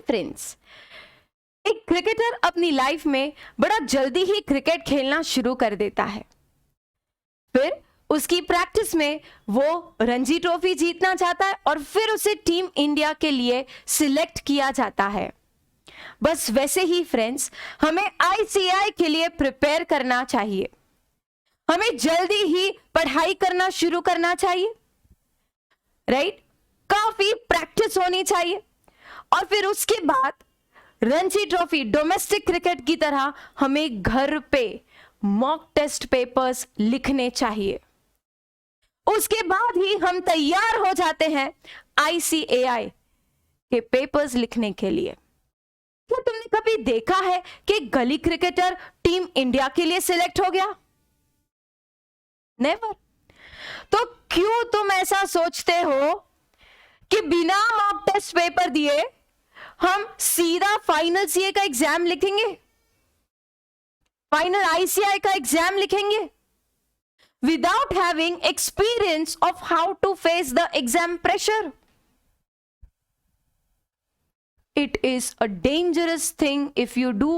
Friends, एक cricketer अपनी life में बड़ा जल्दी ही क्रिकेट खेलना शुरू कर देता है। फिर उसकी प्रैक्टिस में वो रणजी ट्रॉफी जीतना चाहता है और फिर उसे टीम इंडिया के लिए सिलेक्ट किया जाता है। बस वैसे ही फ्रेंड्स, हमें आईसीएआई के लिए प्रिपेयर करना चाहिए। हमें जल्दी ही पढ़ाई करना शुरू करना चाहिए, राइट? काफी प्रैक्टिस होनी चाहिए और फिर उसके बाद रणजी ट्रॉफी डोमेस्टिक क्रिकेट की तरह हमें घर पे मॉक टेस्ट पेपर्स लिखने चाहिए। उसके बाद ही हम तैयार हो जाते हैं आईसीएआई के पेपर्स लिखने के लिए। क्या तुमने कभी देखा है कि गली क्रिकेटर टीम इंडिया के लिए सिलेक्ट हो गया? नेवर। तो क्यों तुम ऐसा सोचते हो कि बिना मॉक टेस्ट पेपर दिए हम सीधा फाइनल सीए का एग्जाम लिखेंगे, फाइनल आईसीएआई का एग्जाम लिखेंगे without having experience of how to face the exam pressure? It is a dangerous thing if you do.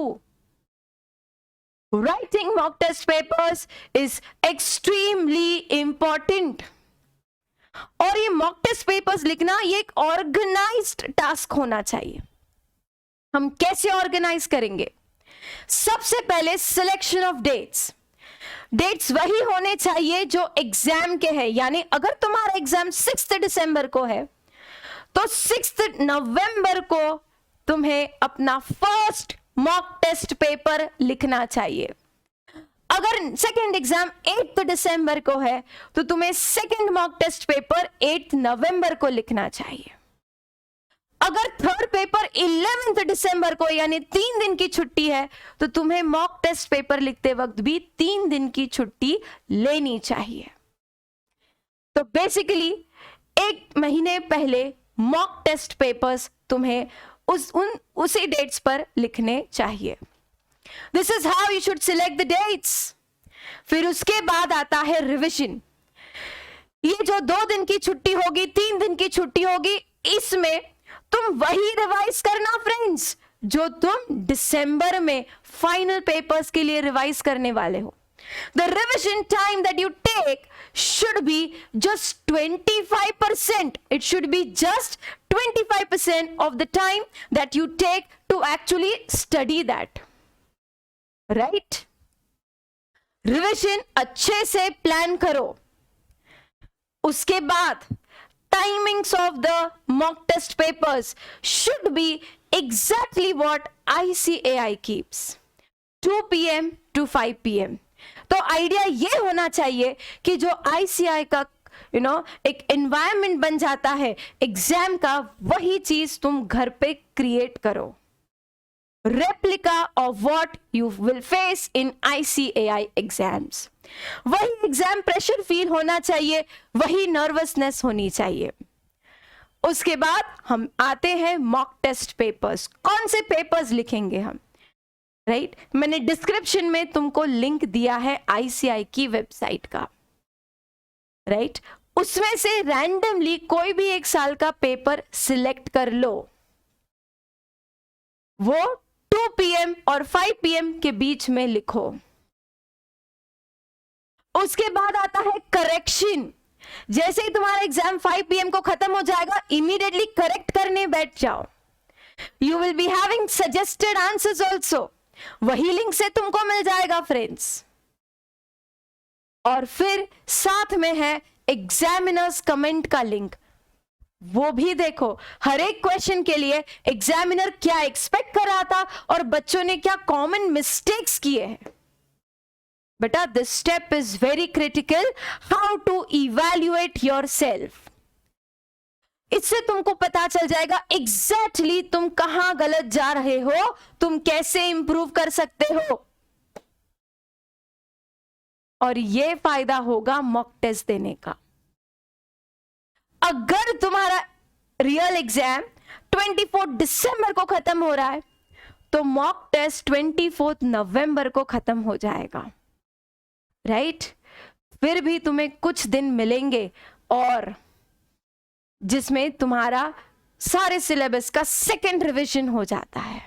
Writing mock test papers is extremely important. और ये mock test papers लिखना ये एक organised task होना चाहिए। हम कैसे ऑर्गेनाइज करेंगे? सबसे पहले सिलेक्शन ऑफ डेट्स। डेट्स वही होने चाहिए जो एग्जाम के हैं, यानी अगर तुम्हारा एग्जाम 6 दिसंबर को है तो 6 नवंबर को तुम्हें अपना फर्स्ट मॉक टेस्ट पेपर लिखना चाहिए। अगर सेकंड एग्जाम 8 दिसंबर को है तो तुम्हें सेकंड मॉक टेस्ट पेपर 8 नवंबर को लिखना चाहिए। अगर थर्ड पेपर 11 दिसंबर को यानी 3 दिन की छुट्टी है तो तुम्हें मॉक टेस्ट पेपर लिखते वक्त भी 3 दिन की छुट्टी लेनी चाहिए। तो बेसिकली 1 महीने पहले मॉक टेस्ट पेपर्स तुम्हें उसी डेट्स पर लिखने चाहिए। This is how you should select the dates. फिर उसके बाद आता है रिविजन। ये जो 2 दिन की छुट्टी होगी, 3 दिन की छुट्टी होगी, इसमें तुम वही रिवाइज करना फ्रेंड्स जो तुम दिसंबर में फाइनल पेपर्स के लिए रिवाइज करने वाले हो। The revision time that you take should be just 25%. It should be just 25% of the time that you take to actually study that. Right? Revision अच्छे से प्लान करो। उसके बाद timings of the mock test papers should be exactly what ICAI keeps. 2 p.m. to 5 p.m. तो idea ये होना चाहिए कि जो आईसीआई का एक एनवायरनमेंट बन जाता है एग्जाम का, वही चीज तुम घर पे क्रिएट करो। Replica of what you will face in ICAI exams. वही एग्जाम प्रेशर फील होना चाहिए, वही नर्वसनेस होनी चाहिए। उसके बाद हम आते हैं मॉक टेस्ट पेपर्स। कौन से पेपर्स लिखेंगे हम? राइट, मैंने डिस्क्रिप्शन में तुमको लिंक दिया है आईसीआई की वेबसाइट का। राइट, उसमें से रैंडमली कोई भी 1 साल का पेपर सिलेक्ट कर लो। वो 2 PM और 5 PM के बीच में लिखो। उसके बाद आता है करेक्शन। जैसे ही तुम्हारा एग्जाम 5 PM को खत्म हो जाएगा, इमीडिएटली करेक्ट करने बैठ जाओ। You will be having suggested answers also. वही लिंक से तुमको मिल जाएगा फ्रेंड्स। और फिर साथ में है एग्जामिनर्स कमेंट का लिंक, वो भी देखो। हर एक क्वेश्चन के लिए एग्जामिनर क्या एक्सपेक्ट कर रहा था और बच्चों ने क्या कॉमन मिस्टेक्स किए हैं। बेटा, this step is very critical, how to evaluate yourself. इससे तुमको पता चल जाएगा एग्जैक्टली तुम कहां गलत जा रहे हो, तुम कैसे इंप्रूव कर सकते हो। और ये फायदा होगा मॉक टेस्ट देने का। अगर तुम्हारा रियल एग्जाम 24 दिसंबर को खत्म हो रहा है तो मॉक टेस्ट 24 नवंबर को खत्म हो जाएगा। राइट? फिर भी तुम्हें कुछ दिन मिलेंगे और जिसमें तुम्हारा सारे सिलेबस का सेकंड रिवीजन हो जाता है।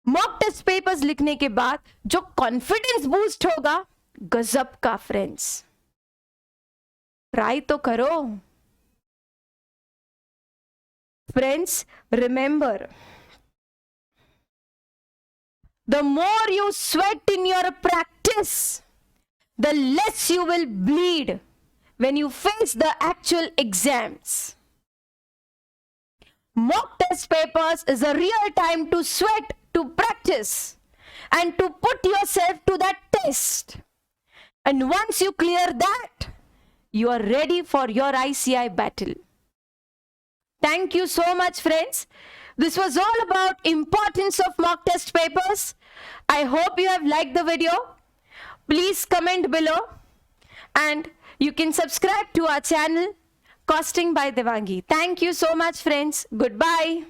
मॉक टेस्ट पेपर्स लिखने के बाद जो कॉन्फिडेंस बूस्ट होगा, गजब का फ्रेंड्स। ट्राई तो करो friends. Remember, the more you sweat in your practice, the less you will bleed when you face the actual exams. Mock test papers is a real time to sweat, to practice, and to put yourself to that test. And once you clear that, you are ready for your ICI battle. Thank you so much, friends. This was all about importance of mock test papers. I hope you have liked the video. Please comment below, and you can subscribe to our channel Costing by Devangi. Thank you so much, friends. Goodbye.